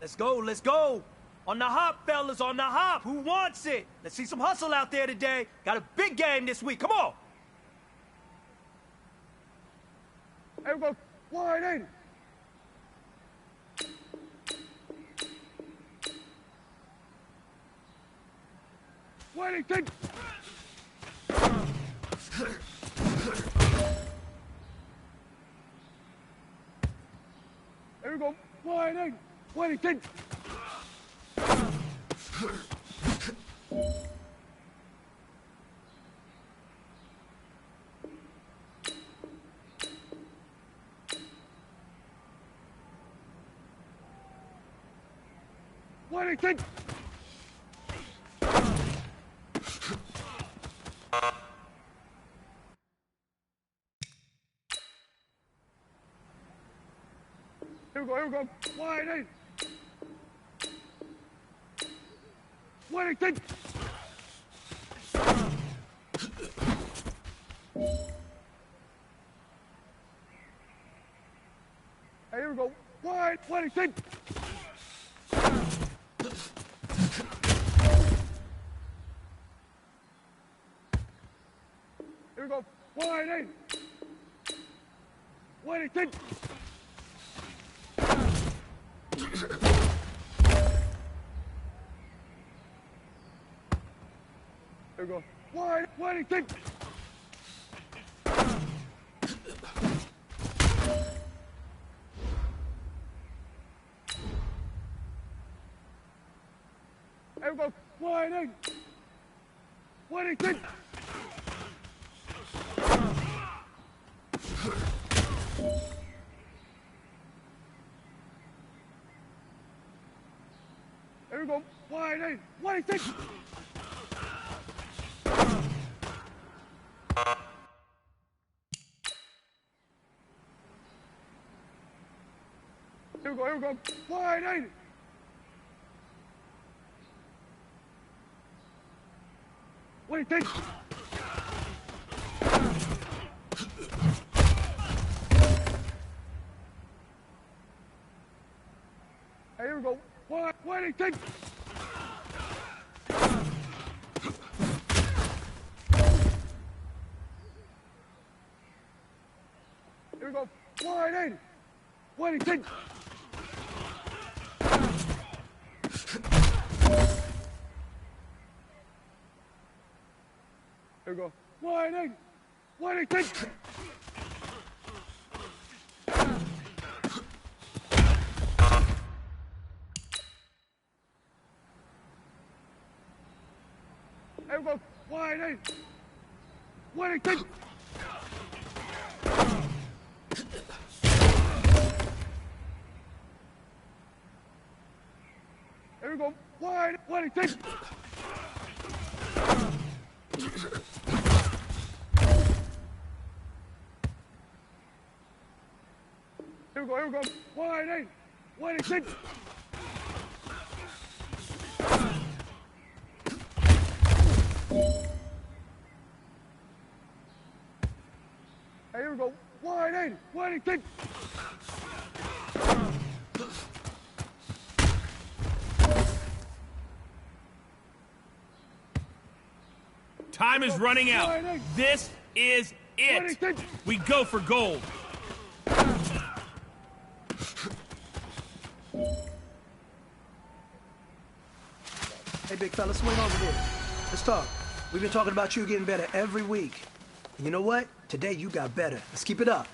Let's go, let's go. On the hop, fellas, on the hop. Who wants it? Let's see some hustle out there today. Got a big game this week. Come on. Hey, we go wide in. Wellington. Here we go. Wide in. Wellington. Wellington. Here we go, wide in. Wellington. Hey, here we go, wide, Wellington. Here we go, wide in. Wellington. Here we go, wide, Wellington. Here we go, wide in. Wellington. Here we go, wide in. Wellington. Here we go, wide in. Wellington. Hey, here we go, wide, Wellington. Here we go, wide in. Wellington. Here we go, wide in. Wellington. Here we go, wide in. Wellington. Here we go, wide, Wellington. Here we go, wide in. Wellington. Hey, here we go, wide in. Wellington. Time is running out. This is it. We go for gold. Hey, big fella, swing over here. Let's talk. We've been talking about you getting better every week. And you know what? Today you got better. Let's keep it up.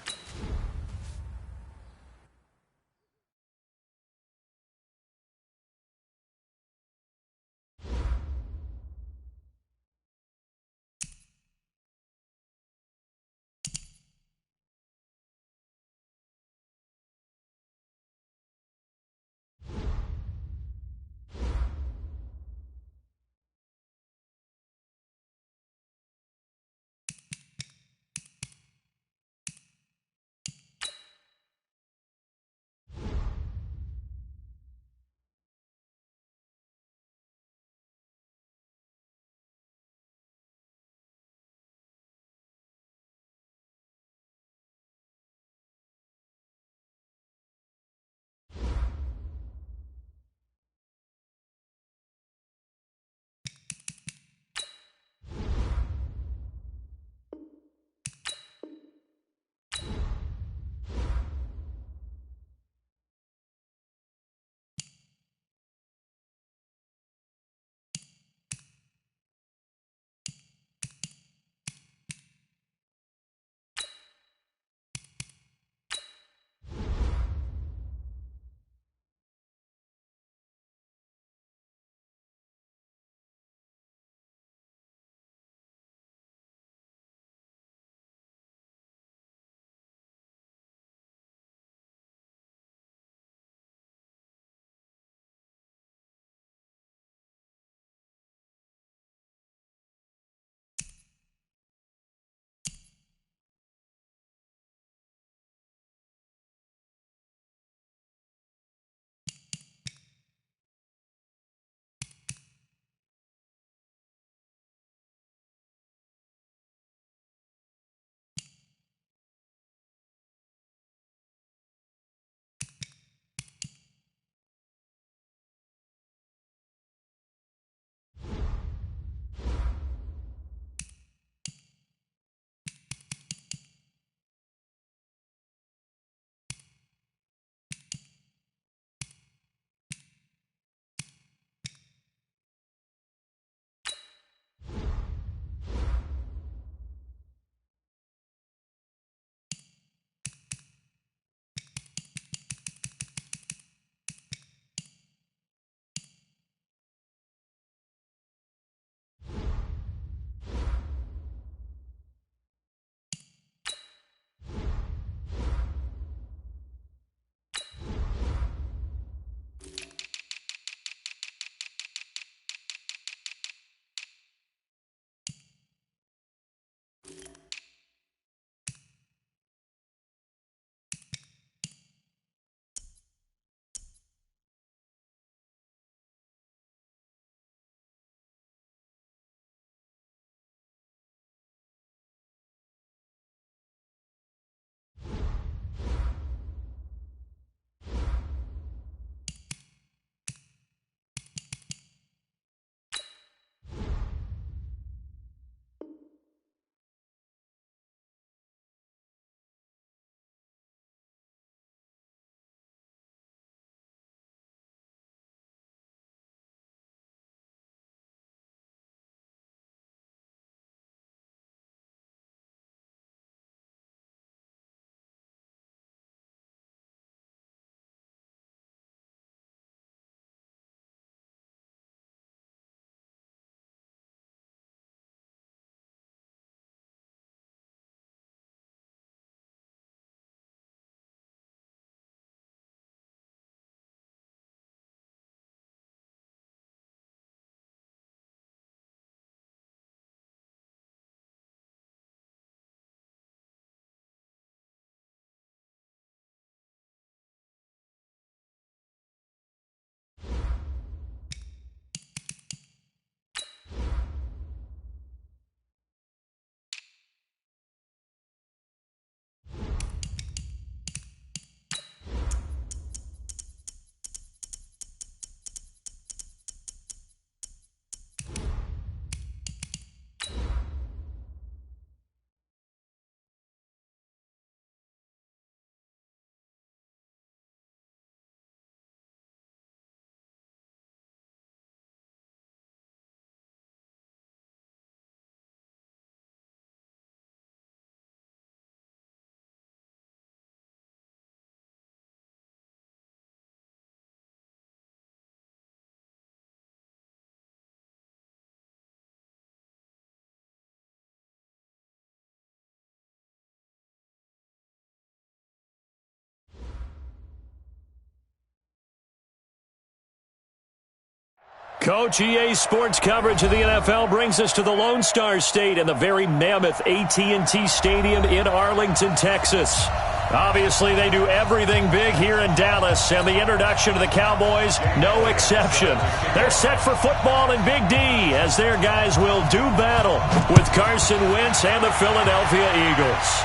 Coach, EA Sports coverage of the NFL brings us to the Lone Star State and the very mammoth AT&T Stadium in Arlington, Texas. Obviously, they do everything big here in Dallas, and the introduction of the Cowboys, no exception. They're set for football in Big D, as their guys will do battle with Carson Wentz and the Philadelphia Eagles.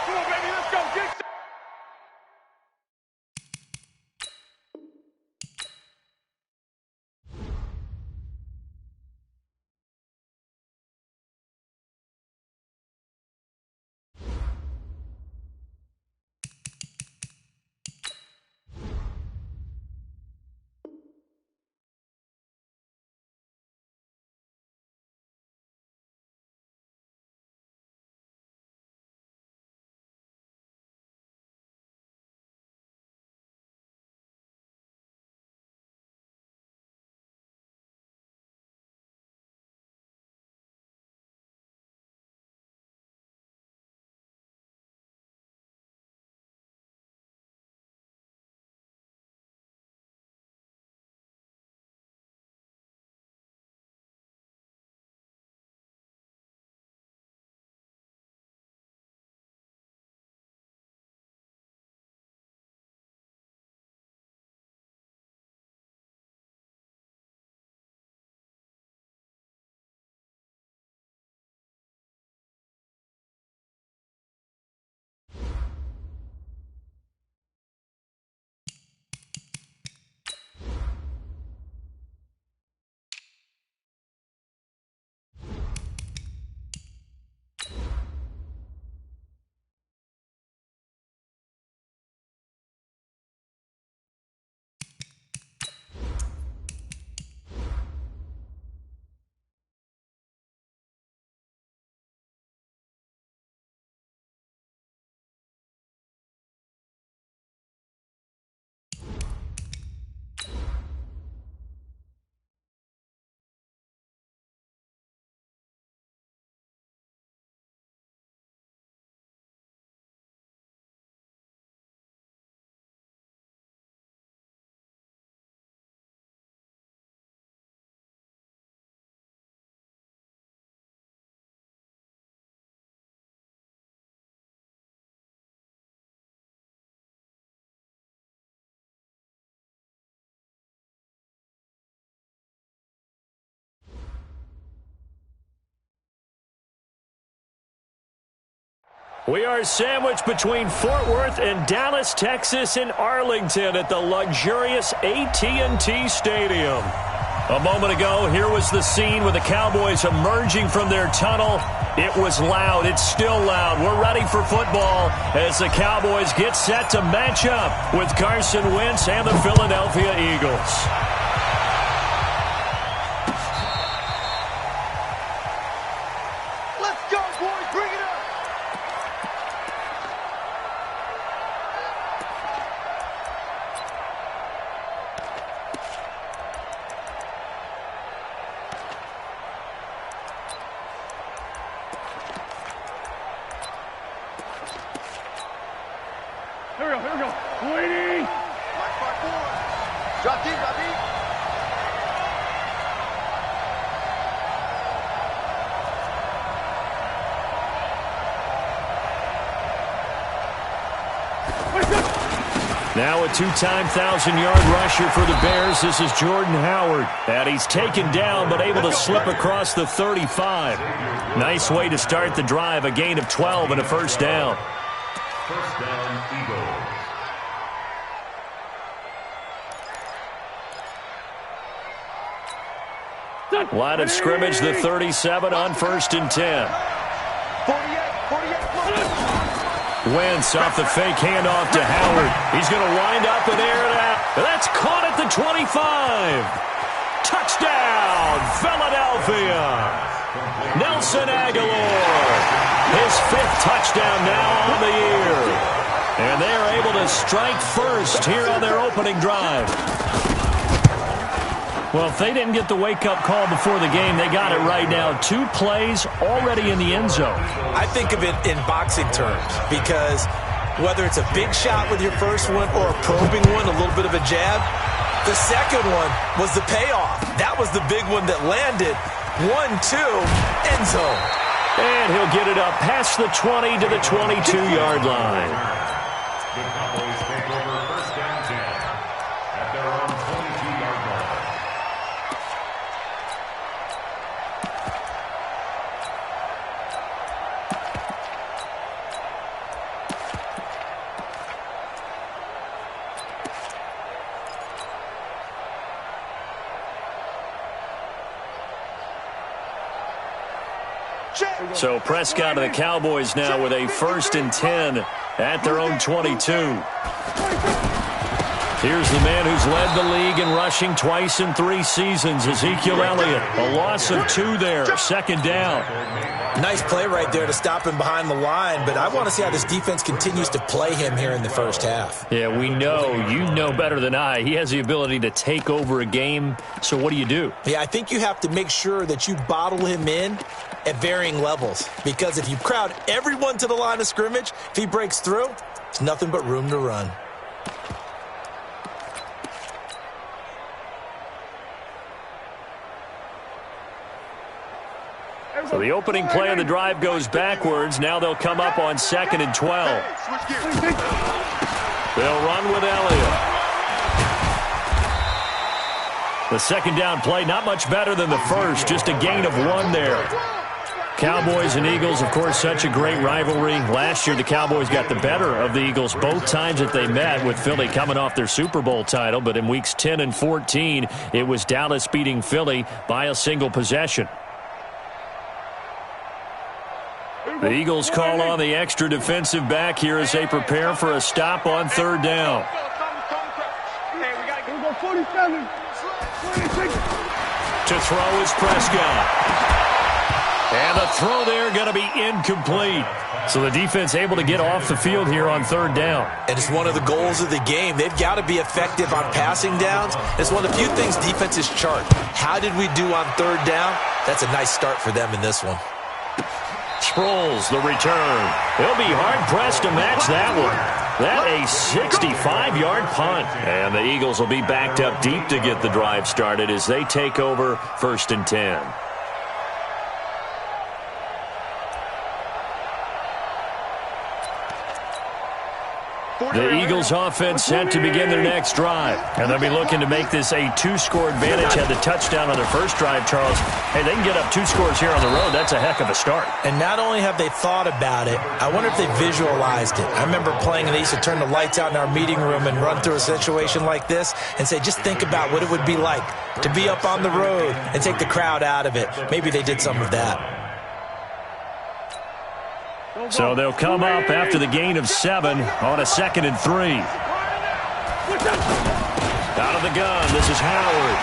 Come on, baby, let's go. Get set. We are sandwiched between Fort Worth and Dallas, Texas, in Arlington at the luxurious AT&T Stadium. A moment ago, here was the scene with the Cowboys emerging from their tunnel. It was loud. It's still loud. We're ready for football as the Cowboys get set to match up with Carson Wentz and the Philadelphia Eagles. Let's go, boys. Bring it up. Here we go. Waiting. Black spot forward. Drop deep, drop deep. Now a two-time 1,000-yard rusher for the Bears. This is Jordan Howard. And he's taken down but able to slip across the 35. Nice way to start the drive. A gain of 12 and a first down. First down, Eagles. Line of scrimmage, the 37 on 1st and 10. 48. Wentz off the fake handoff to Howard. He's going to wind up and air it out. That's caught at the 25. Touchdown, Philadelphia. Nelson Aguilar. His 5th touchdown now on the year. And they are able to strike first here on their opening drive. Well, if they didn't get the wake-up call before the game, they got it right now. 2 plays already in the end zone. I think of it in boxing terms because Whether it's a big shot with your first one or a probing one, a little bit of a jab, the second one was the payoff. That was the big one that landed. 1-2, end zone. And he'll get it up past the 20 to the 22-yard line. The Cowboys take over first down 10 at their own 22-yard line. So Prescott and the Cowboys now with a 1st and 10 at their own 22. Here's the man who's led the league in rushing twice in 3 seasons, Ezekiel Elliott. A loss of 2 there, 2nd down. Nice play right there to stop him behind the line, but I want to see how this defense continues to play him here in the first half. Yeah, we know. You know better than I. He has the ability to take over a game, so what do? Yeah, I think you have to make sure that you bottle him in at varying levels, because if you crowd everyone to the line of scrimmage, if he breaks through, there's nothing but room to run. So the opening play of the drive goes backwards. Now they'll come up on 2nd and 12. They'll run with Elliott. The 2nd down play, not much better than the first, just a gain of 1 there. Cowboys and Eagles, of course, such a great rivalry. Last year, the Cowboys got the better of the Eagles both times that they met, with Philly coming off their Super Bowl title. But in weeks 10 and 14, it was Dallas beating Philly by a single possession. The Eagles call on the extra defensive back here as they prepare for a stop on 3rd down. To throw is Prescott. And the throw there going to be incomplete. So the defense able to get off the field here on 3rd down. And it's one of the goals of the game. They've got to be effective on passing downs. It's one of the few things defenses chart. How did we do on 3rd down? That's a nice start for them in this one. Sproles, the return. He'll be hard-pressed to match that one. That a 65-yard punt. And the Eagles will be backed up deep to get the drive started as they take over 1st and 10. The Eagles offense set to begin their next drive. And they'll be looking to make this a 2-score advantage. Had the touchdown on their first drive, Charles. Hey, they can get up 2 scores here on the road. That's a heck of a start. And not only have they thought about it, I wonder if they visualized it. I remember playing and they used to turn the lights out in our meeting room and run through a situation like this and say, just think about what it would be like to be up on the road and take the crowd out of it. Maybe they did some of that. So they'll come up after the gain of 7 on a 2nd and 3. Out of the gun, this is Howard.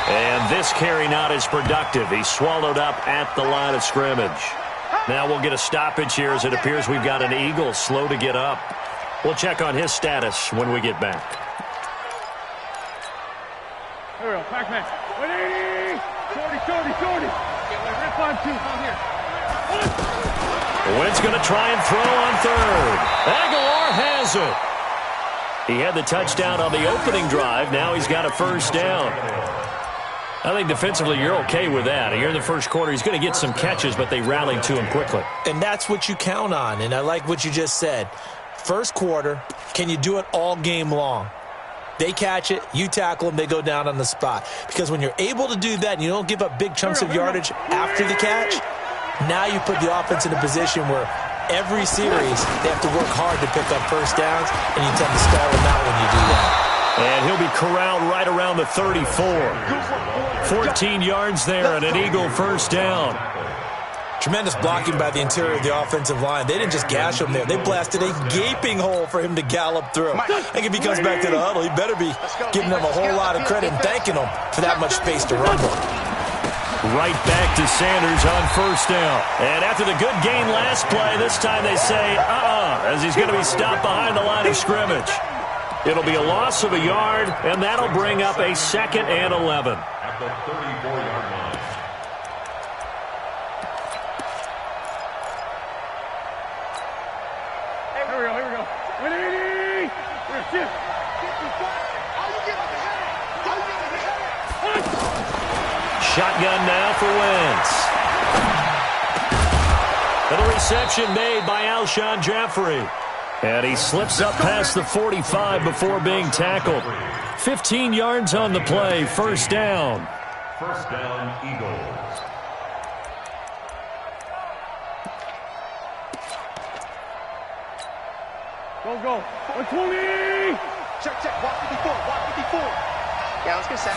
And this carry not as productive. He's swallowed up at the line of scrimmage. Now we'll get a stoppage here as it appears we've got an Eagle slow to get up. We'll check on his status when we get back. Here we go, Pac-Man. 180! 40. Rip on 2, come here. Wentz going to try and throw on 3rd. Aguilar has it. He had the touchdown on the opening drive. Now he's got a 1st down. I think defensively you're okay with that. Here in the first quarter, he's going to get some catches, but they rallied to him quickly. And that's what you count on, and I like what you just said. First quarter, can you do it all game long? They catch it, you tackle them, they go down on the spot. Because when you're able to do that and you don't give up big chunks of yardage after the catch, now you put the offense in a position where every series they have to work hard to pick up 1st downs, and you tend to stall them out when you do that. And he'll be corralled right around the 34. 14 yards there and an Eagle 1st down. Tremendous blocking by the interior of the offensive line. They didn't just gash him there. They blasted a gaping hole for him to gallop through. I think if he comes back to the huddle, he better be giving them a whole lot of credit and thanking them for that much space to rumble. Right back to Sanders on 1st down. And after the good gain last play, this time they say, as he's going to be stopped behind the line of scrimmage. It'll be a loss of a yard, and that'll bring up a 2nd and 11. At the 34-yard line. Here we go. Shotgun now for Wentz. And a reception made by Alshon Jeffrey. And he slips up past the 45 before being tackled. 15 yards on the play, first down. First down, Eagles. Go. 120. Check. Walk 54. Yeah, let's get set.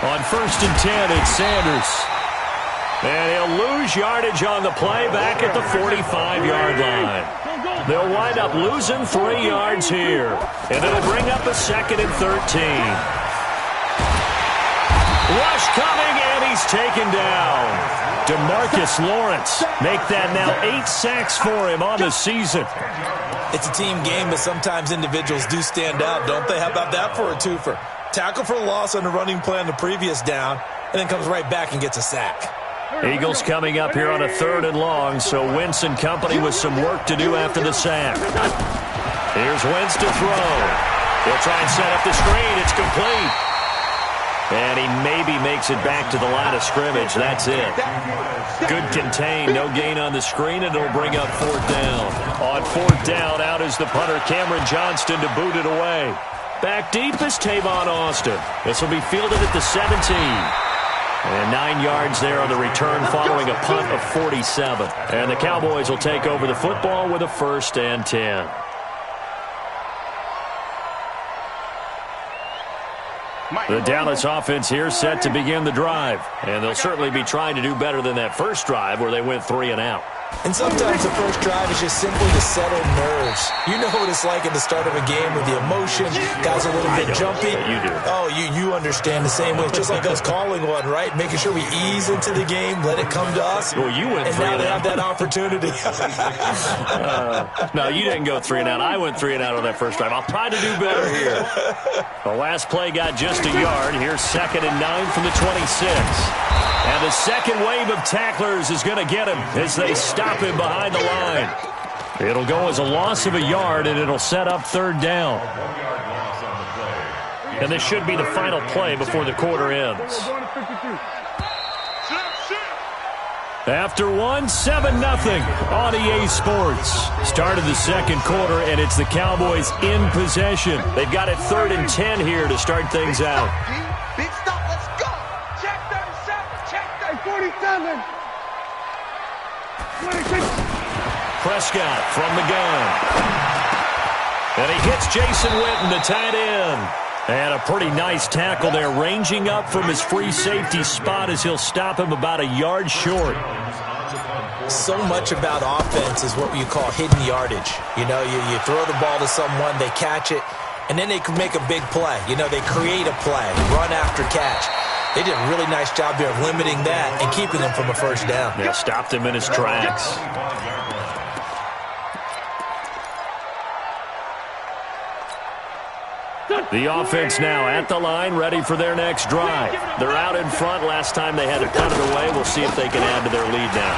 On first and 10, it's Sanders. And he'll lose yardage on the play back at the 45-yard line. They'll wind up losing 3 yards here. And it'll bring up a second and 13. Rush coming, and he's taken down. DeMarcus Lawrence make that now 8 sacks for him on the season. It's a team game, but sometimes individuals do stand out, don't they? How about that for a twofer? Tackle for a loss on the running play on the previous down, and then comes right back and gets a sack. Eagles coming up here on a 3rd and long, so Wentz and company with some work to do after the sack. Here's Wentz to throw. He'll try and set up the screen. It's complete. And he maybe makes it back to the line of scrimmage. That's it. Good contain. No gain on the screen, and it'll bring up 4th down. On 4th down, out is the punter, Cameron Johnston, to boot it away. Back deep is Tavon Austin. This will be fielded at the 17. And 9 yards there on the return following a punt of 47. And the Cowboys will take over the football with a 1st and 10. The Dallas offense here set to begin the drive. And they'll certainly be trying to do better than that first drive where they went 3 and out. And sometimes the first drive is just simply to settle nerves. You know what it's like at the start of a game with the emotion. Guys are a little bit jumpy. You do. Oh, you understand the same way. It's just like us calling one, right? Making sure we ease into the game, let it come to us. Well, you went and 3 now and they out. have that opportunity. No, you didn't go 3 and out. I went 3 and out on that first drive. I'll try to do better here. The last play got just a yard. Here's 2nd and 9 from the 26. And the second wave of tacklers is going to get him as they stop him behind the line. It'll go as a loss of a yard, and it'll set up 3rd down. And this should be the final play before the quarter ends. After 1, 7-0 on EA Sports. Start of the second quarter, and it's the Cowboys in possession. They've got it 3rd and 10 here to start things out. Big stop, let's go. Check 37, check 47. 26. Prescott from the gun. And he hits Jason Witten, the tight end. And a pretty nice tackle there, ranging up from his free safety spot as he'll stop him about a yard short. So much about offense is what you call hidden yardage. You know, you throw the ball to someone, they catch it, and then they can make a big play. You know, they create a play, run after catch. They did a really nice job there of limiting that and keeping him from a first down. Yeah, stopped him in his tracks. The offense now at the line, ready for their next drive. They're out in front. Last time they had to punt it away. We'll see if they can add to their lead now.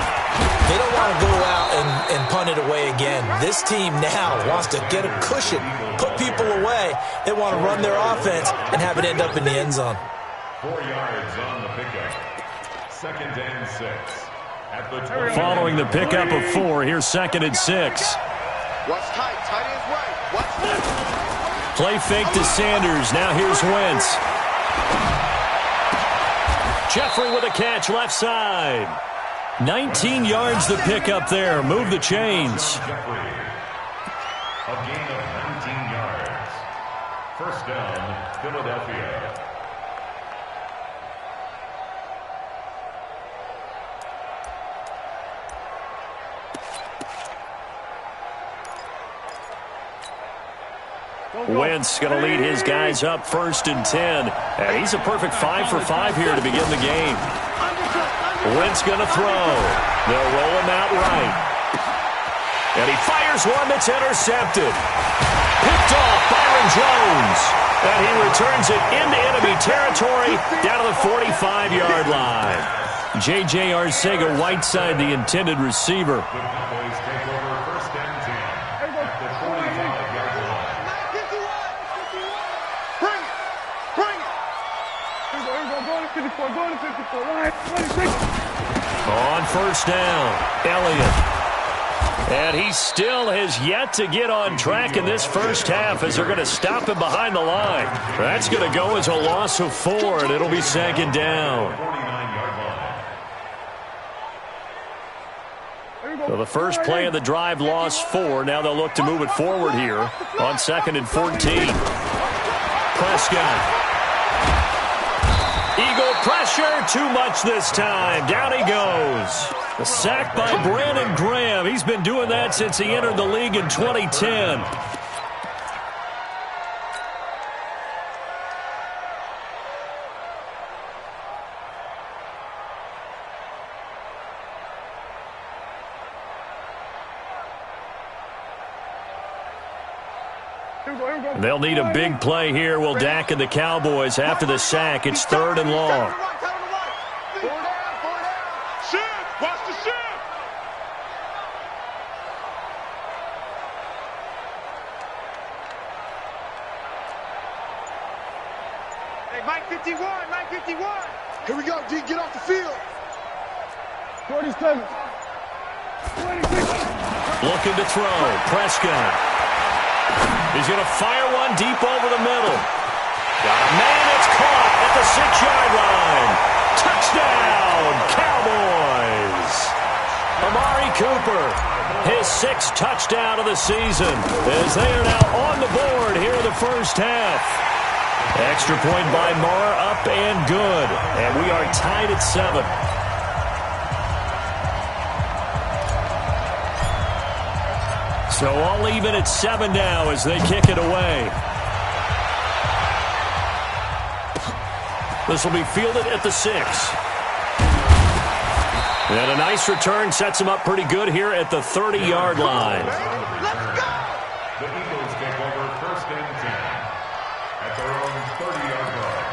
They don't want to go out and punt it away again. This team now wants to get a cushion, put people away. They want to run their offense and have it end up in the end zone. 4 yards on the pickup. 2nd and 6. At the 20. Following the pickup of 4, here's 2nd and 6. What's tight? Tight is right. What's tight? Play fake to Sanders. Now here's Wentz. Jeffrey with a catch left side. 19 yards to pick up there. Move the chains. Jeffrey. A gain of 19 yards. First down, Philadelphia. Wentz going to lead his guys up 1st and 10. And he's a perfect 5 for 5 here to begin the game. Wentz going to throw. They'll roll him out right. And he fires one that's intercepted. Picked off Byron Jones. And he returns it into enemy territory down to the 45-yard line. J.J. Arcega-Whiteside, the intended receiver. The Cowboys take over 1st and 10 at the 45-yard line. On first down, Elliott. And he still has yet to get on track in this first half as they're going to stop him behind the line. That's going to go as a loss of 4, and it'll be second down. So the first play of the drive lost 4. Now they'll look to move it forward here on 2nd and 14. Prescott. Eagle pressure, too much this time. Down he goes. The sack by Brandon Graham. He's been doing that since he entered the league in 2010. They'll need a big play here. Will Dak and the Cowboys after the sack. It's 3rd and long. Mike 51, Mike 51. Here we go, D, get off the field. 47. 26. Looking to throw. Prescott. He's going to fire one deep over the middle. Got a man, it's caught at the 6-yard line. Touchdown, Cowboys. Amari Cooper, his 6th touchdown of the season, as they are now on the board here in the first half. Extra point by Moore, up and good. And we are tied at 7. So all even at 7 now as they kick it away. This will be fielded at the 6. And a nice return sets him up pretty good here at the 30-yard line. Let's go! The Eagles take over 1st and 10 at their own 30-yard line.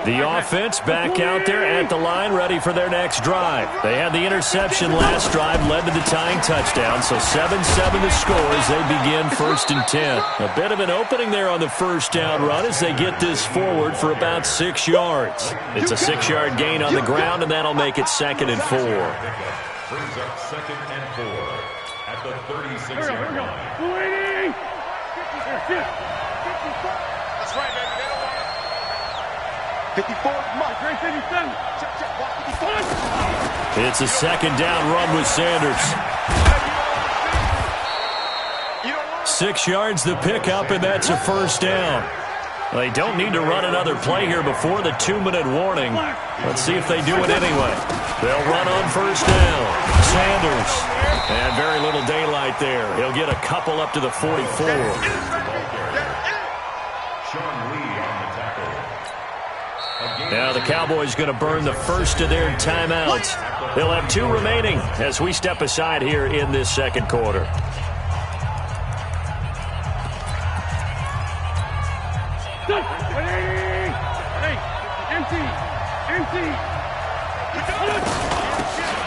The offense back out there at the line, ready for their next drive. They had the interception last drive, led to the tying touchdown, so 7-7 the score as they begin 1st and 10. A bit of an opening there on the first down run as they get this forward for about 6 yards. It's a 6-yard gain on the ground, and that'll make it 2nd and 4. Brings up 2nd and 4 at the 36-yard line. That's right, baby. They don't want it. 54, Mike. 57. Check, watch 54. It's a 2nd down run with Sanders. 6 yards the pickup, and that's a 1st down. They don't need to run another play here before the 2-minute warning. Let's see if they do it anyway. They'll run on 1st down. Sanders. And very little daylight there. He'll get a couple up to the 44. Now the Cowboys going to burn the first of their timeouts. They'll have 2 remaining as we step aside here in this 2nd quarter.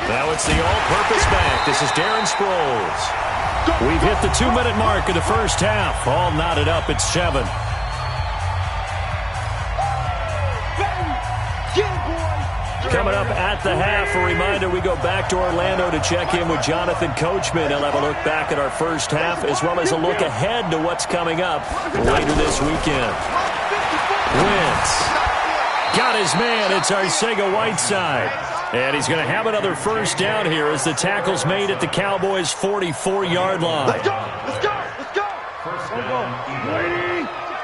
Now it's the all-purpose back. This is Darren Sproles. We've hit the 2-minute mark of the first half. All knotted up at 7. Coming up at the half, a reminder, we go back to Orlando to check in with Jonathan Coachman. He'll have a look back at our first half as well as a look ahead to what's coming up later this weekend. Wentz got his man. It's Arcega-Whiteside. And he's going to have another first down here as the tackle's made at the Cowboys' 44-yard line. Let's go! Let's go! Let's go! First down,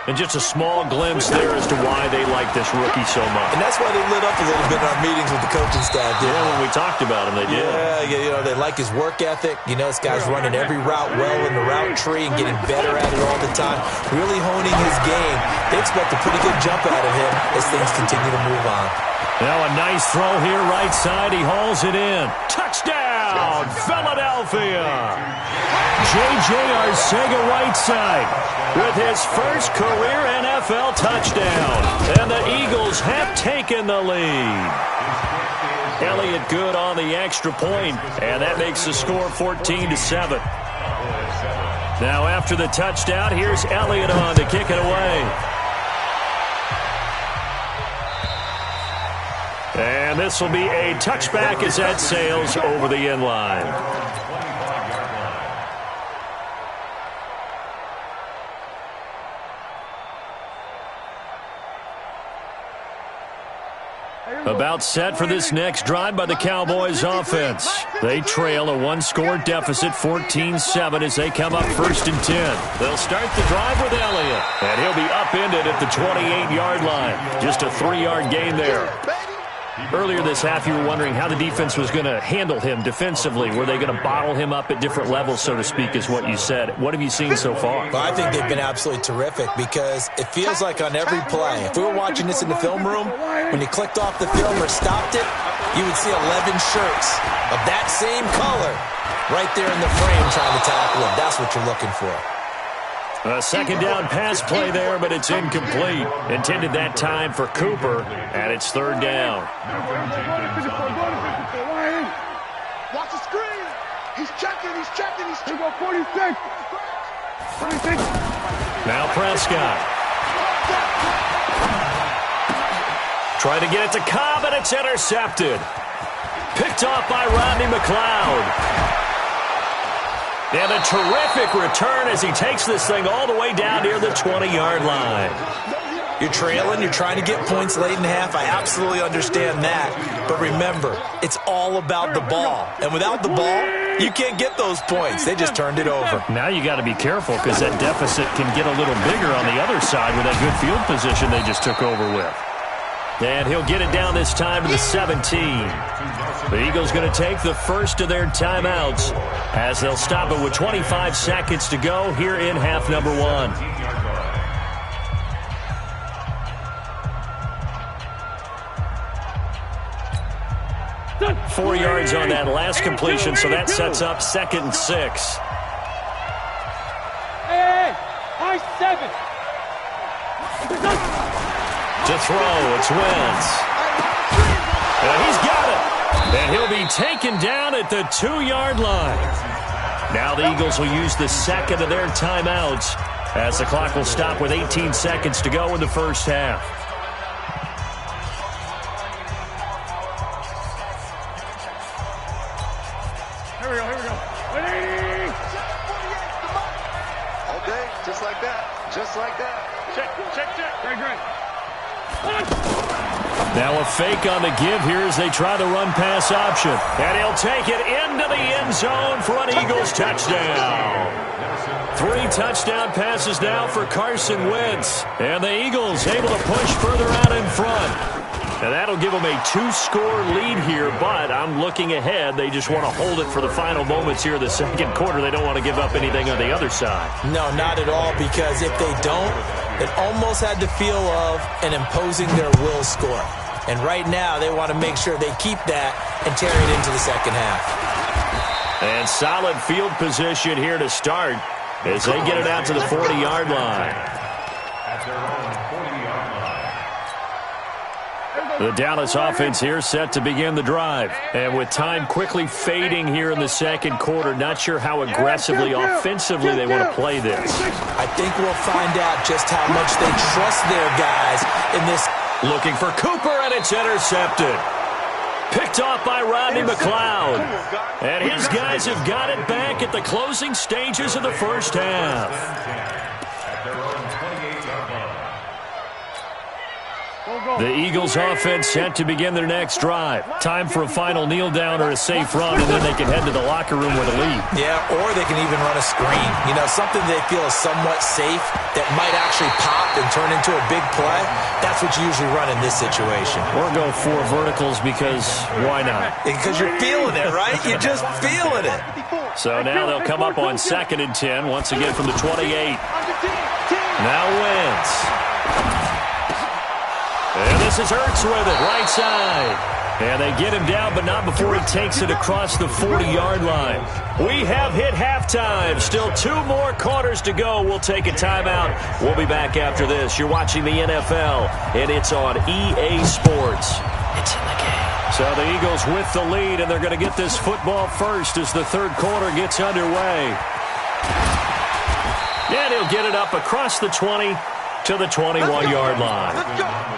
And just a small glimpse there as to why they like this rookie so much. And that's why they lit up a little bit in our meetings with the coaching staff. Yeah, when we talked about him, they did. Yeah, they like his work ethic. You know, this guy's running every route well in the route tree and getting better at it all the time. Really honing his game. They expect a pretty good jump out of him as things continue to move on. Now a nice throw here, right side. He hauls it in. Touchdown, Philadelphia! J.J. Arcega-Whiteside with his first career NFL touchdown. And the Eagles have taken the lead. Elliott good on the extra point, and that makes the score 14-7. Now after the touchdown, here's Elliott on to kick it away. And this will be a touchback as that sails over the end line. About set for this next drive by the Cowboys offense. They trail a one-score deficit, 14-7, as they come up 1st and 10. They'll start the drive with Elliott, and he'll be upended at the 28-yard line. Just a 3-yard gain there. Earlier this half, you were wondering how the defense was going to handle him defensively. Were they going to bottle him up at different levels, so to speak, is what you said. What have you seen so far? Well, I think they've been absolutely terrific because it feels like on every play, if we were watching this in the film room, when you clicked off the film or stopped it, you would see 11 shirts of that same color right there in the frame trying to tackle him. That's what you're looking for. A second down pass play there, but it's incomplete. Intended that time for Cooper, and it's 3rd down. Watch the screen. He's checking. 46. Now Prescott. Trying to get it to Cobb, and it's intercepted. Picked off by Rodney McLeod. And a terrific return as he takes this thing all the way down near the 20-yard line. You're trailing, you're trying to get points late in half. I absolutely understand that. But remember, it's all about the ball. And without the ball, you can't get those points. They just turned it over. Now you got to be careful because that deficit can get a little bigger on the other side with that good field position they just took over with. And he'll get it down this time to the 17. The Eagles going to take the first of their timeouts as they'll stop it with 25 seconds to go here in half number 1. Four yards on that last completion, so that sets up 2nd and 6. Hey, high 7. To throw, it's Wentz. And he's got it. And he'll be taken down at the 2-yard line. Now the Eagles will use the second of their timeouts as the clock will stop with 18 seconds to go in the first half. Here we go. 180. All day, just like that. Check. Great. Now a fake on the give here as they try the run-pass option. And he'll take it into the end zone for an Eagles touchdown. 3 touchdown passes now for Carson Wentz. And the Eagles able to push further out in front. And that'll give them a 2-score lead here, but I'm looking ahead. They just want to hold it for the final moments here of the second quarter. They don't want to give up anything on the other side. No, not at all, because if they don't, it almost had the feel of an imposing their will score. And right now, they want to make sure they keep that and carry it into the second half. And solid field position here to start as they get it out to the 40-yard line. At their own 40-yard line. The Dallas offense here set to begin the drive. And with time quickly fading here in the second quarter, not sure how aggressively, offensively they want to play this. I think we'll find out just how much they trust their guys in this. Looking for Cooper, and it's intercepted. Picked off by Rodney McLeod. And his guys have got it back at the closing stages of the first half. At their own 28-yard line. The Eagles offense set to begin their next drive. Time for a final kneel down or a safe run, and then they can head to the locker room with a lead. Yeah, or they can even run a screen. You know, something they feel is somewhat safe that might actually pop and turn into a big play. That's what you usually run in this situation. Or go 4 verticals because why not? Because you're feeling it, right? You're just feeling it. So now they'll come up on 2nd and 10, once again from the 28. Now Wentz. And this is Hurts with it, right side. And they get him down, but not before he takes it across the 40-yard line. We have hit halftime. Still 2 more quarters to go. We'll take a timeout. We'll be back after this. You're watching the NFL, and it's on EA Sports. It's in the game. So the Eagles with the lead, and they're going to get this football first as the third quarter gets underway. And he'll get it up across the 20 to the 21-yard line.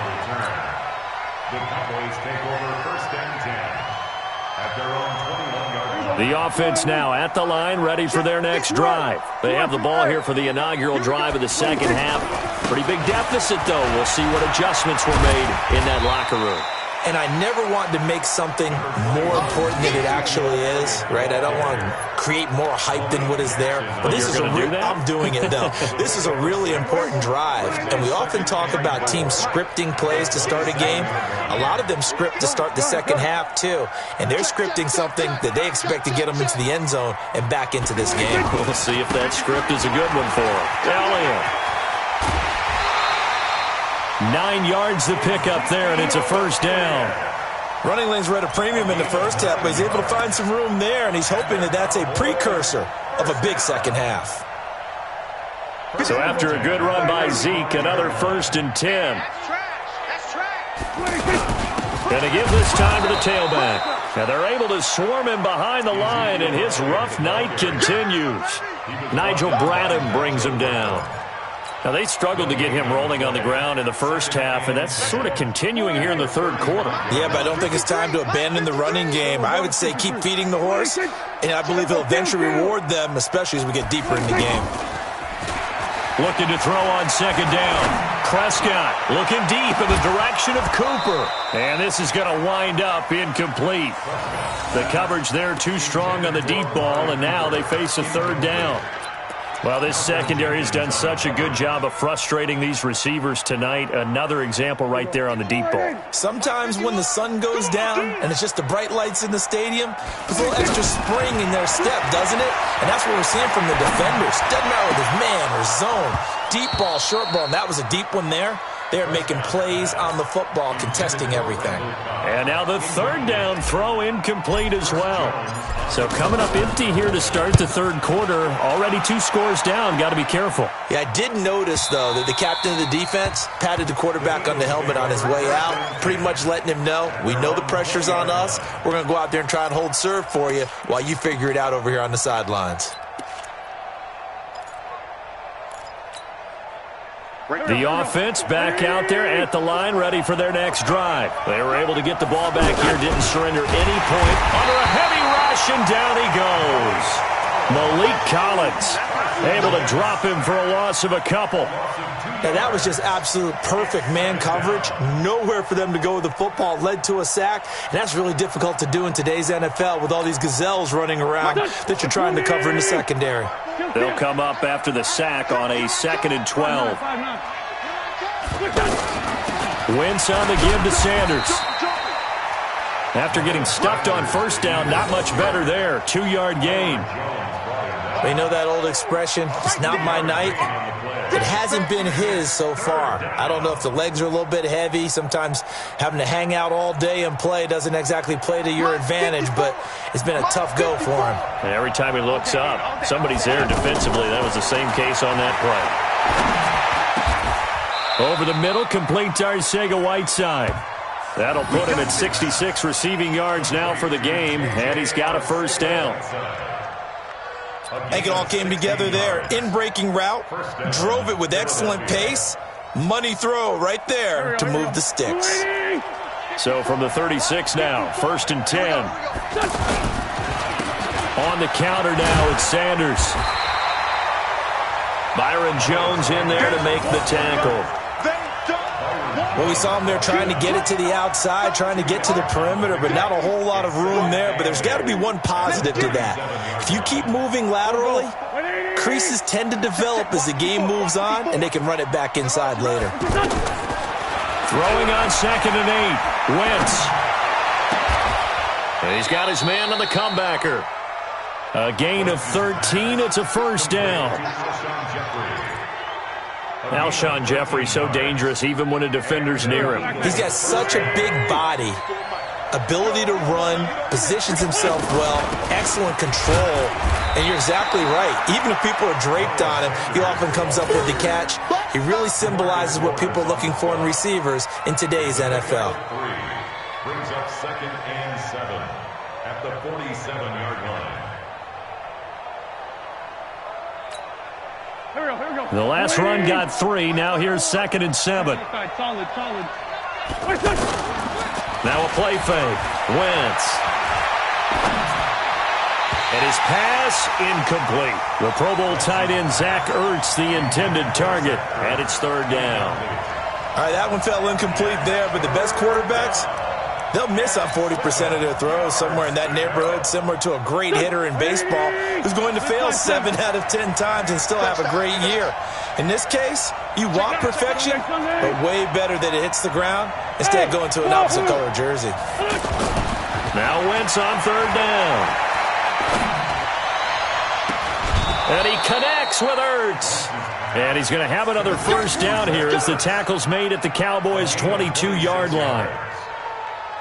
The Cowboys take over first and 10 at their own 21-yard line. The offense now at the line, ready for their next drive. They have the ball here for the inaugural drive of the second half. Pretty big deficit, though. We'll see what adjustments were made in that locker room. And I never want to make something more important than it actually is, right? I don't want to create more hype than what is there. But this is I'm doing it, though. This is a really important drive. And we often talk about teams scripting plays to start a game. A lot of them script to start the second half, too. And they're scripting something that they expect to get them into the end zone and back into this game. We'll see if that script is a good one for them. Elliott. 9 yards to pick up there, and it's a first down. Running lanes were at a premium in the first half, but he's able to find some room there, and he's hoping that that's a precursor of a big second half. So after a good run by Zeke, another first and 10. Going to give this time to the tailback. Now they're able to swarm him behind the line, and his rough night continues. Nigel Bradham brings him down. Now, they struggled to get him rolling on the ground in the first half, and that's sort of continuing here in the third quarter. Yeah, but I don't think it's time to abandon the running game. I would say keep feeding the horse, and I believe he'll eventually reward them, especially as we get deeper in the game. Looking to throw on second down. Prescott looking deep in the direction of Cooper. And this is going to wind up incomplete. The coverage there too strong on the deep ball, and now they face a third down. Well, this secondary has done such a good job of frustrating these receivers tonight. Another example right there on the deep ball. Sometimes when the sun goes down and it's just the bright lights in the stadium, there's a little extra spring in their step, doesn't it? And that's what we're seeing from the defenders. Doesn't matter whether it's man or zone, deep ball, short ball, and that was a deep one there. They're making plays on the football, contesting everything. And now the third down throw incomplete as well. So coming up empty here to start the third quarter. Already 2 scores down. Got to be careful. Yeah, I did notice, though, that the captain of the defense patted the quarterback on the helmet on his way out, pretty much letting him know, we know the pressure's on us. We're going to go out there and try and hold serve for you while you figure it out over here on the sidelines. The offense back out there at the line, ready for their next drive. They were able to get the ball back here, didn't surrender any point. Under a heavy rush, and down he goes. Malik Collins able to drop him for a loss of a couple. Now, that was just absolute perfect man coverage. Nowhere for them to go with the football. Led to a sack, and that's really difficult to do in today's NFL with all these gazelles running around that you're trying to cover in the secondary. They'll come up after the sack on a 2nd and 12. Wentz on the give to Sanders. After getting stuffed on first down, not much better there. 2-yard gain. We know that old expression, it's not my night. It hasn't been his so far. I don't know if the legs are a little bit heavy. Sometimes having to hang out all day and play doesn't exactly play to your advantage, but it's been a tough go for him. And every time he looks up, somebody's there defensively. That was the same case on that play. Over the middle, complete to Arcega-Whiteside. That'll put him at 66 receiving yards now for the game, and he's got a first down. I think it all came together there. In-breaking route, drove it with excellent pace. Money throw right there to move the sticks. So from the 36 now, 1st and 10. On the counter now, it's Sanders. Byron Jones in there to make the tackle. Well, we saw him there trying to get it to the outside, trying to get to the perimeter, but not a whole lot of room there. But there's got to be one positive to that. If you keep moving laterally, creases tend to develop as the game moves on, and they can run it back inside later. Throwing on 2nd and 8. Wentz. And he's got his man on the comebacker. A gain of 13. It's a first down. Alshon Jeffrey so dangerous even when a defender's near him. He's got such a big body, ability to run, positions himself well, excellent control, and you're exactly right. Even if people are draped on him, he often comes up with the catch. He really symbolizes what people are looking for in receivers in today's NFL. Brings up 2nd and 7 at the 47-yard line. The last run got 3. Now here's 2nd and 7. Solid. Now a play fake. Wentz. And his pass incomplete. The Pro Bowl tight end Zach Ertz, the intended target, and it's third down. All right, that one fell incomplete there, but the best quarterbacks, they'll miss on 40% of their throws, somewhere in that neighborhood, similar to a great hitter in baseball who's going to fail 7 out of 10 times and still have a great year. In this case, you want perfection, but way better that it hits the ground instead of going to an opposite color jersey. Now Wentz on third down. And he connects with Ertz. And he's going to have another first down here as the tackle's made at the Cowboys' 22-yard line.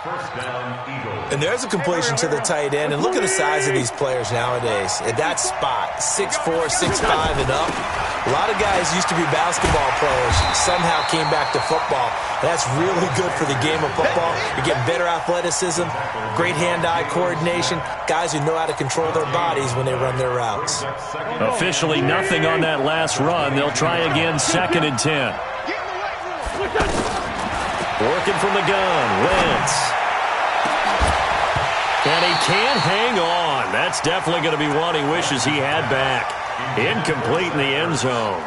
First down, Eagles. And there's a completion to the tight end. And look at the size of these players nowadays. At that spot, 6'4", 6'5", and up. A lot of guys used to be basketball players, somehow came back to football. That's really good for the game of football. You get better athleticism, great hand-eye coordination, guys who know how to control their bodies when they run their routes. Officially nothing on that last run. They'll try again, 2nd and 10. Working from the gun, Wentz. And he can't hang on. That's definitely going to be one he wishes he had back. Incomplete in the end zone.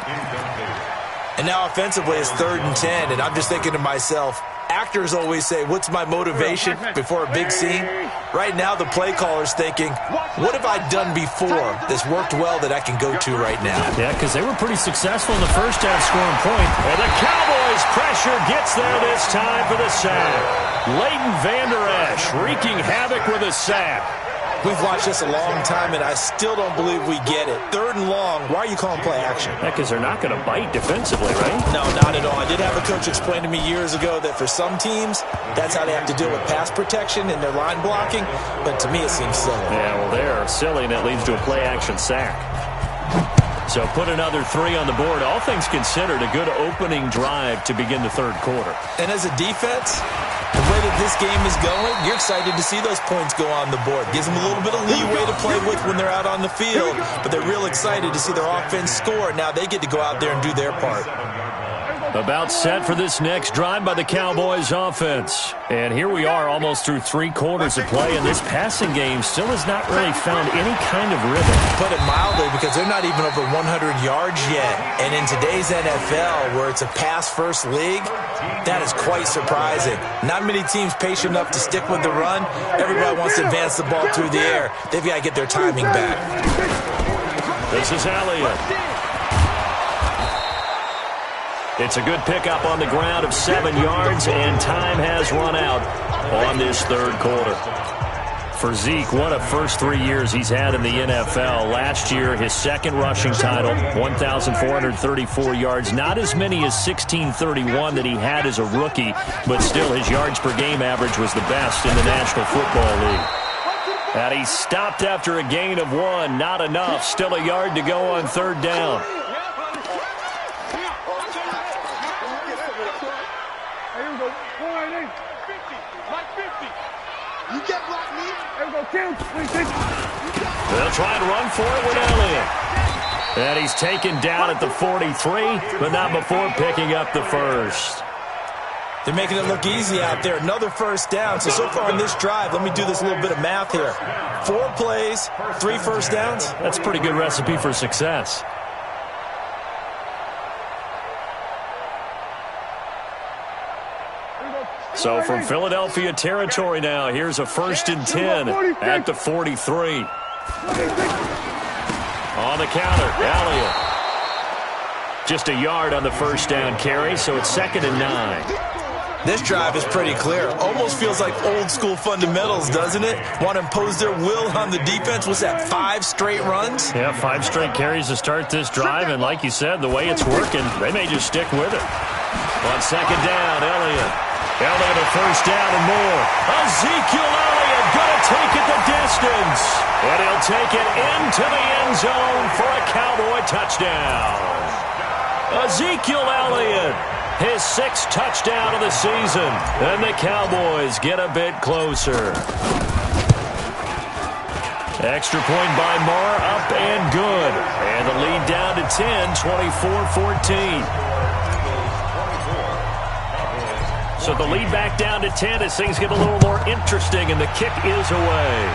And now offensively it's 3rd and 10, and I'm just thinking to myself, actors always say, what's my motivation before a big scene? Right now the play caller's thinking, what have I done before that's worked well that I can go to right now? Yeah, because they were pretty successful in the first half scoring point. And the Cowboys pressure gets there this time for the sack. Leighton Vander Esch wreaking havoc with a sack. We've watched this a long time, and I still don't believe we get it. 3rd and long, why are you calling play action? Yeah, because they're not going to bite defensively, right? No, not at all. I did have a coach explain to me years ago that for some teams, that's how they have to deal with pass protection and their line blocking, but to me it seems silly. Yeah, well, they're silly, and it leads to a play action sack. So put another 3 on the board. All things considered, a good opening drive to begin the 3rd quarter. And as a defense, the way that this game is going, you're excited to see those points go on the board. Gives them a little bit of leeway to play with when they're out on the field, but they're real excited to see their offense score. Now they get to go out there and do their part. About set for this next drive by the Cowboys offense. And here we are almost through 3 quarters of play, and this passing game still has not really found any kind of rhythm. Put it mildly, because they're not even over 100 yards yet. And in today's NFL, where it's a pass-first league, that is quite surprising. Not many teams patient enough to stick with the run. Everybody wants to advance the ball through the air. They've got to get their timing back. This is Elliott. It's a good pickup on the ground of 7 yards, and time has run out on this 3rd quarter. For Zeke, what a first 3 years he's had in the NFL. Last year, his 2nd rushing title, 1,434 yards. Not as many as 1,631 that he had as a rookie, but still his yards per game average was the best in the National Football League. And he stopped after a gain of 1. Not enough. Still a yard to go on 3rd down. They'll try and run for it with Elliott. And he's taken down at the 43, but not before picking up the 1st. They're making it look easy out there. Another first down. So far on this drive, let me do this little bit of math here. 4 plays, 3 first downs. That's a pretty good recipe for success. So from Philadelphia territory now, here's a 1st and 10 at the 43. On the counter, Elliott. Just a yard on the first down carry, so it's 2nd and 9. This drive is pretty clear. Almost feels like old school fundamentals, doesn't it? Want to impose their will on the defense. What's that, 5 straight runs? Yeah, 5 straight carries to start this drive, and like you said, the way it's working, they may just stick with it. On 2nd down, Elliott a first down and more. Ezekiel Elliott going to take it the distance. And he'll take it into the end zone for a Cowboy touchdown. Ezekiel Elliott, his 6th touchdown of the season. And the Cowboys get a bit closer. Extra point by Marr, up and good. And the lead down to 10, 24-14. So the lead back down to 10 as things get a little more interesting, and the kick is away.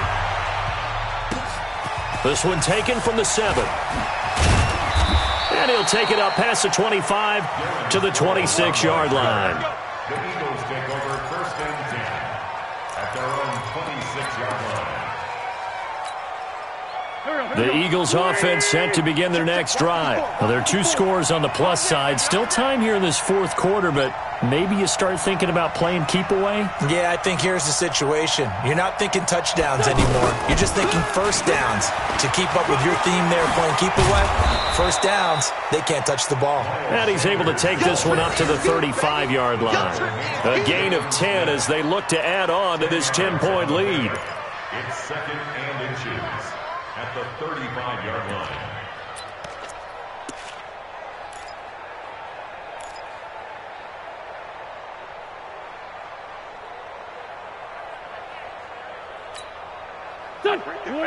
This one taken from the 7. And he'll take it up past the 25 to the 26-yard line. The Eagles take over first and 10 at their own 26-yard line. The Eagles offense set to begin their next drive. Well, there are 2 scores on the plus side. Still time here in this fourth quarter, but maybe you start thinking about playing keep away? Yeah, I think here's the situation. You're not thinking touchdowns anymore. You're just thinking first downs. To keep up with your theme there, playing keep away, first downs, they can't touch the ball. And he's able to take this one up to the 35-yard line. A gain of 10 as they look to add on to this 10-point lead. It's second and inches at the 35-yard line.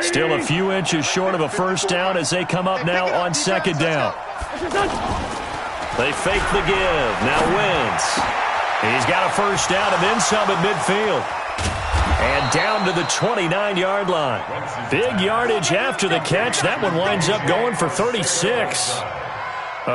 Still a few inches short of a first down as they come up now on second down. They fake the give. Now Wentz. He's got a first down and then some at midfield. And down to the 29-yard line. Big yardage after the catch. That one winds up going for 36.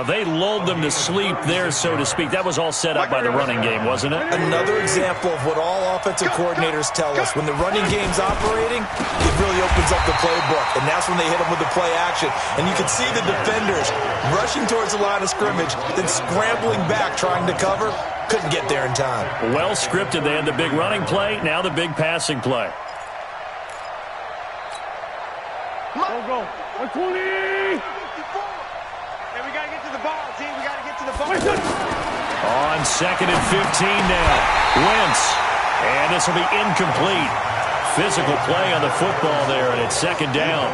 They lulled them to sleep there, so to speak. That was all set up by the running game, wasn't it? Another example of what all offensive coordinators tell us. When the running game's operating, it really opens up the playbook. And that's when they hit them with the play action. And you can see the defenders rushing towards the line of scrimmage, then scrambling back trying to cover. Couldn't get there in time. Well scripted. They had the big running play, now the big passing play. Go. 120. We got to get to the ball, team. We got to get to the ball. On second and 15 now. Wentz. And this will be incomplete. Physical play on the football there, and it's second down.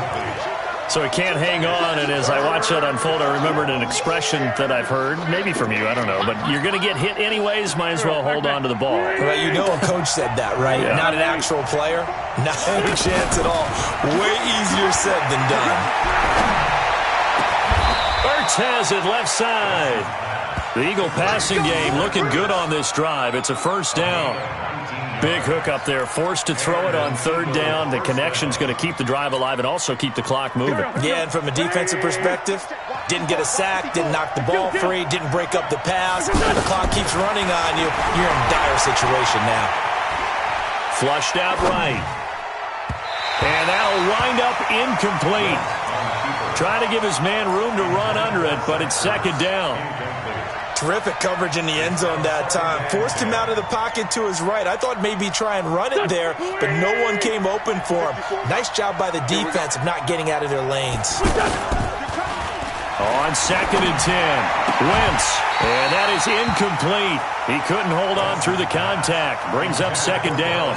So he can't hang on, and as I watch that unfold, I remembered an expression that I've heard, maybe from you, I don't know, but you're going to get hit anyways, might as well hold on to the ball. Well, you know a coach said that, right? Yeah. Not an actual player. Not a chance at all. Way easier said than done. Has it left side. The Eagle passing game looking good on this drive. It's a first down. Big hook up there. Forced to throw it on third down. The connection's going to keep the drive alive and also keep the clock moving. Yeah, and from a defensive perspective, didn't get a sack, didn't knock the ball free, didn't break up the pass. The clock keeps running on you. You're in a dire situation now. Flushed out right. And that'll wind up incomplete. Trying to give his man room to run under it, but it's second down. Terrific coverage in the end zone that time. Forced him out of the pocket to his right. I thought maybe try and run it there, but no one came open for him. Nice job by the defense of not getting out of their lanes. On second and 10, Wentz, and that is incomplete. He couldn't hold on through the contact. Brings up second down.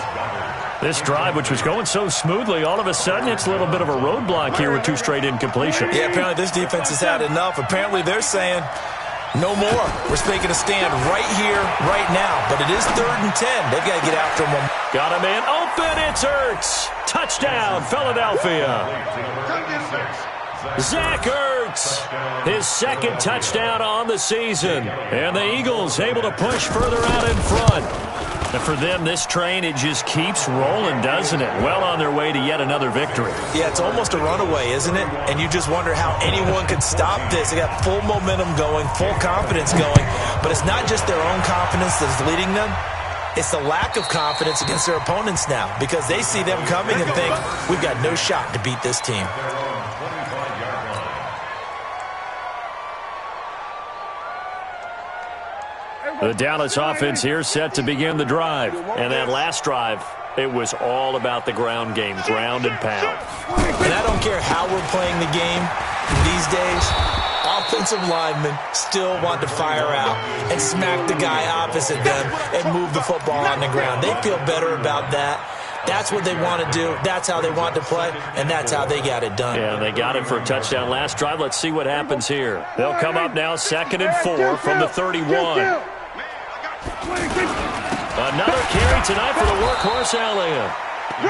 This drive, which was going so smoothly, all of a sudden it's a little bit of a roadblock here with 2 straight incompletions. Yeah, apparently this defense has had enough. Apparently they're saying, no more. We're making a stand right here, right now. But it is third and 10. They've got to get after him. Got him in. Open. It's Ertz. Touchdown, Philadelphia. Zach Ertz, his second touchdown on the season. And the Eagles able to push further out in front. And for them, this train, it just keeps rolling, doesn't it? Well on their way to yet another victory. Yeah, it's almost a runaway, isn't it? And you just wonder how anyone could stop this. They got full momentum going, full confidence going. But it's not just their own confidence that's leading them. It's the lack of confidence against their opponents now because they see them coming and think, we've got no shot to beat this team. The Dallas offense here set to begin the drive. And that last drive, it was all about the ground game, ground and pound. And I don't care how we're playing the game these days, offensive linemen still want to fire out and smack the guy opposite them and move the football on the ground. They feel better about that. That's what they want to do. That's how they want to play, and that's how they got it done. Yeah, they got it for a touchdown last drive. Let's see what happens here. They'll come up now second and 4 from the 31. Another carry tonight for the workhorse Elliott.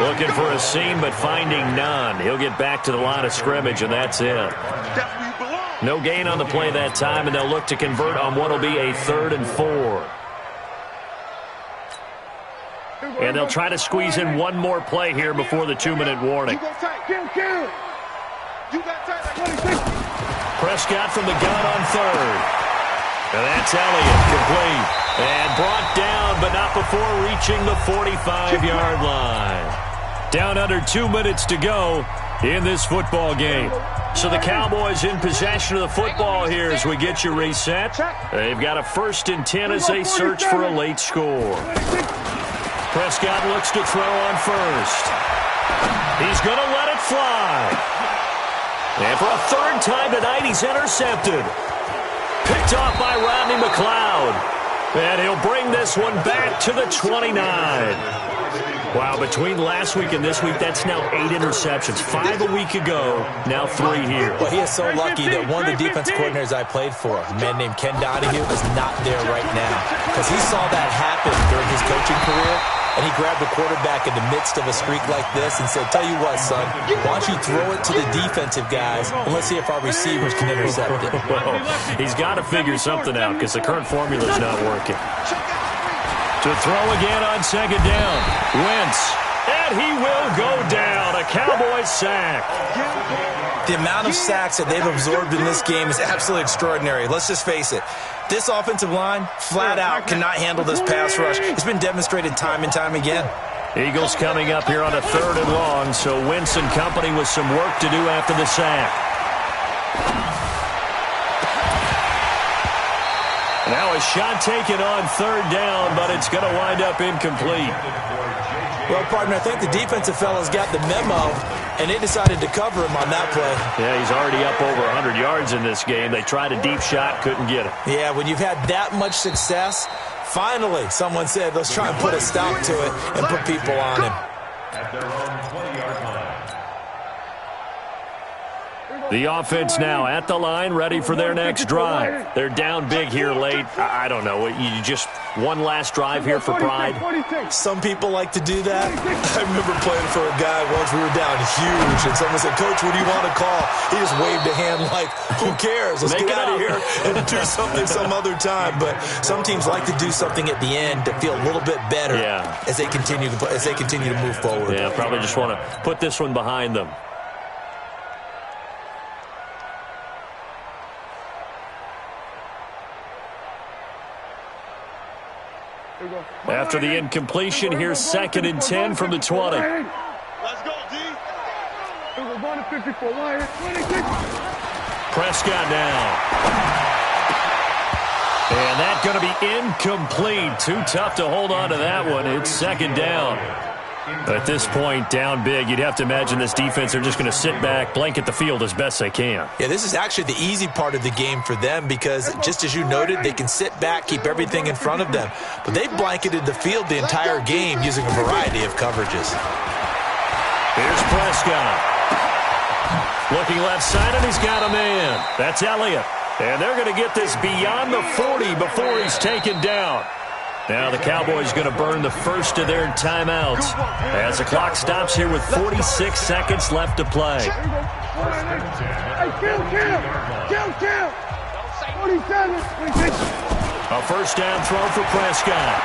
Looking for a seam, but finding none. He'll get back to the line of scrimmage, and that's it. No gain on the play that time, and they'll look to convert on what will be a 3rd and 4. And they'll try to squeeze in one more play here before the 2-minute warning. Prescott from the gun on third. And that's Elliott, complete. And brought down, but not before reaching the 45-yard line. Down under 2 minutes to go in this football game. So the Cowboys in possession of the football here as we get you reset. They've got a 1st and 10 as they search for a late score. Prescott looks to throw on first. He's going to let it fly. And for a 3rd time tonight, he's intercepted. Picked off by Rodney McLeod. And he'll bring this one back to the 29. Wow, between last week and this week, that's now 8 interceptions. 5 a week ago, now 3 here. Well, he is so lucky that one of the defense coordinators I played for, a man named Ken Donahue, is not there right now. Because he saw that happen during his coaching career, and he grabbed the quarterback in the midst of a streak like this and said, tell you what, son, why don't you throw it to the defensive guys, and let's see if our receivers can intercept it. Well, he's got to figure something out because the current formula is not working. To throw again on 2nd down. Wentz. And he will go down. A Cowboys sack. The amount of sacks that they've absorbed in this game is absolutely extraordinary. Let's just face it. This offensive line, flat out, cannot handle this pass rush. It's been demonstrated time and time again. Eagles coming up here on a 3rd and long, so Wentz and company with some work to do after the sack. Now a shot taken on 3rd down, but it's going to wind up incomplete. Well, partner, I think the defensive fellas got the memo, and they decided to cover him on that play. Yeah, he's already up over 100 yards in this game. They tried a deep shot, couldn't get him. Yeah, when you've had that much success, finally someone said, let's try and put a stop to it and put people on him. At their own 20-yard line. The offense now at the line, ready for their next drive. They're down big here late. I don't know. You just one last drive here for pride? Some people like to do that. I remember playing for a guy once. We were down huge, and someone said, Coach, what do you want to call? He just waved a hand like, who cares? Let's get out of here and do something some other time. But some teams like to do something at the end to feel a little bit better as they continue to move forward. Yeah, probably just want to put this one behind them. After the incompletion, here's 2nd and 10 from the 20. Let's go, D. Prescott now. And that's going to be incomplete. Too tough to hold on to that one. It's 2nd down. At this point, down big, you'd have to imagine this defense are just going to sit back, blanket the field as best they can. Yeah, this is actually the easy part of the game for them because, just as you noted, they can sit back, keep everything in front of them. But they've blanketed the field the entire game using a variety of coverages. Here's Prescott. Looking left side, and he's got a man. That's Elliott. And they're going to get this beyond the 40 before he's taken down. Now the Cowboys going to burn the first of their timeouts as the clock stops here with 46 seconds left to play. A first down throw for Prescott.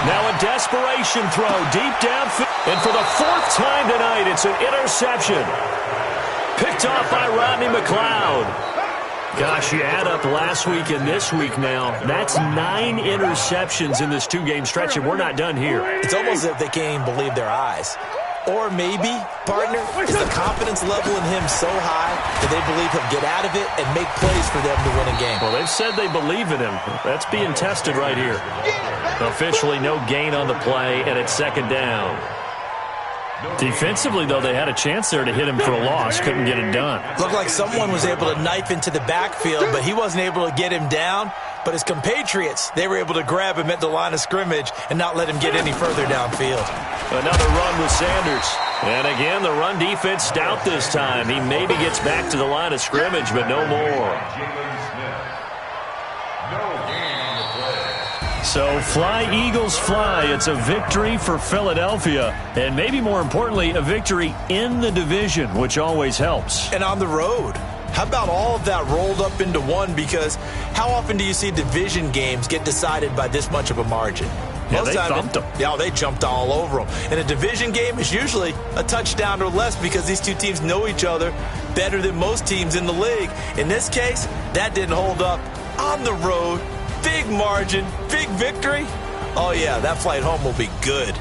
Now a desperation throw deep downfield. And for the 4th time tonight, it's an interception. Picked off by Rodney McLeod. Gosh, you add up last week and this week now, that's 9 interceptions in this 2-game stretch, and we're not done here. It's almost as if they can't even believe their eyes. Or maybe, partner, is the confidence level in him so high that they believe he'll get out of it and make plays for them to win a game. Well, they've said they believe in him. That's being tested right here. Officially, no gain on the play, and it's 2nd down. Defensively, though, they had a chance there to hit him for a loss. Couldn't get it done. Looked like someone was able to knife into the backfield, but he wasn't able to get him down. But his compatriots, they were able to grab him at the line of scrimmage and not let him get any further downfield. Another run with Sanders. And again, the run defense stout this time. He maybe gets back to the line of scrimmage, but no more. So fly, Eagles, fly. It's a victory for Philadelphia. And maybe more importantly, a victory in the division, which always helps. And on the road. How about all of that rolled up into one? Because how often do you see division games get decided by this much of a margin? Yeah, they thumped them. Yeah, they jumped all over them. And a division game is usually a touchdown or less because these two teams know each other better than most teams in the league. In this case, that didn't hold up. On the road, big margin, big victory. Oh, yeah, that flight home will be good.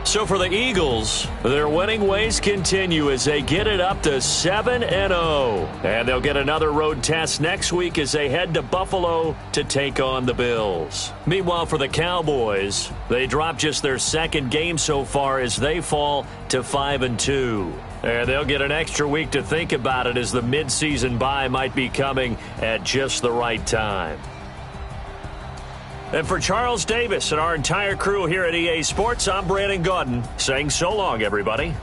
So for the Eagles, their winning ways continue as they get it up to 7-0. And they'll get another road test next week as they head to Buffalo to take on the Bills. Meanwhile, for the Cowboys, they dropped just their second game so far as they fall to 5-2. And they'll get an extra week to think about it as the midseason bye might be coming at just the right time. And for Charles Davis and our entire crew here at EA Sports, I'm Brandon Gaudin saying so long, everybody.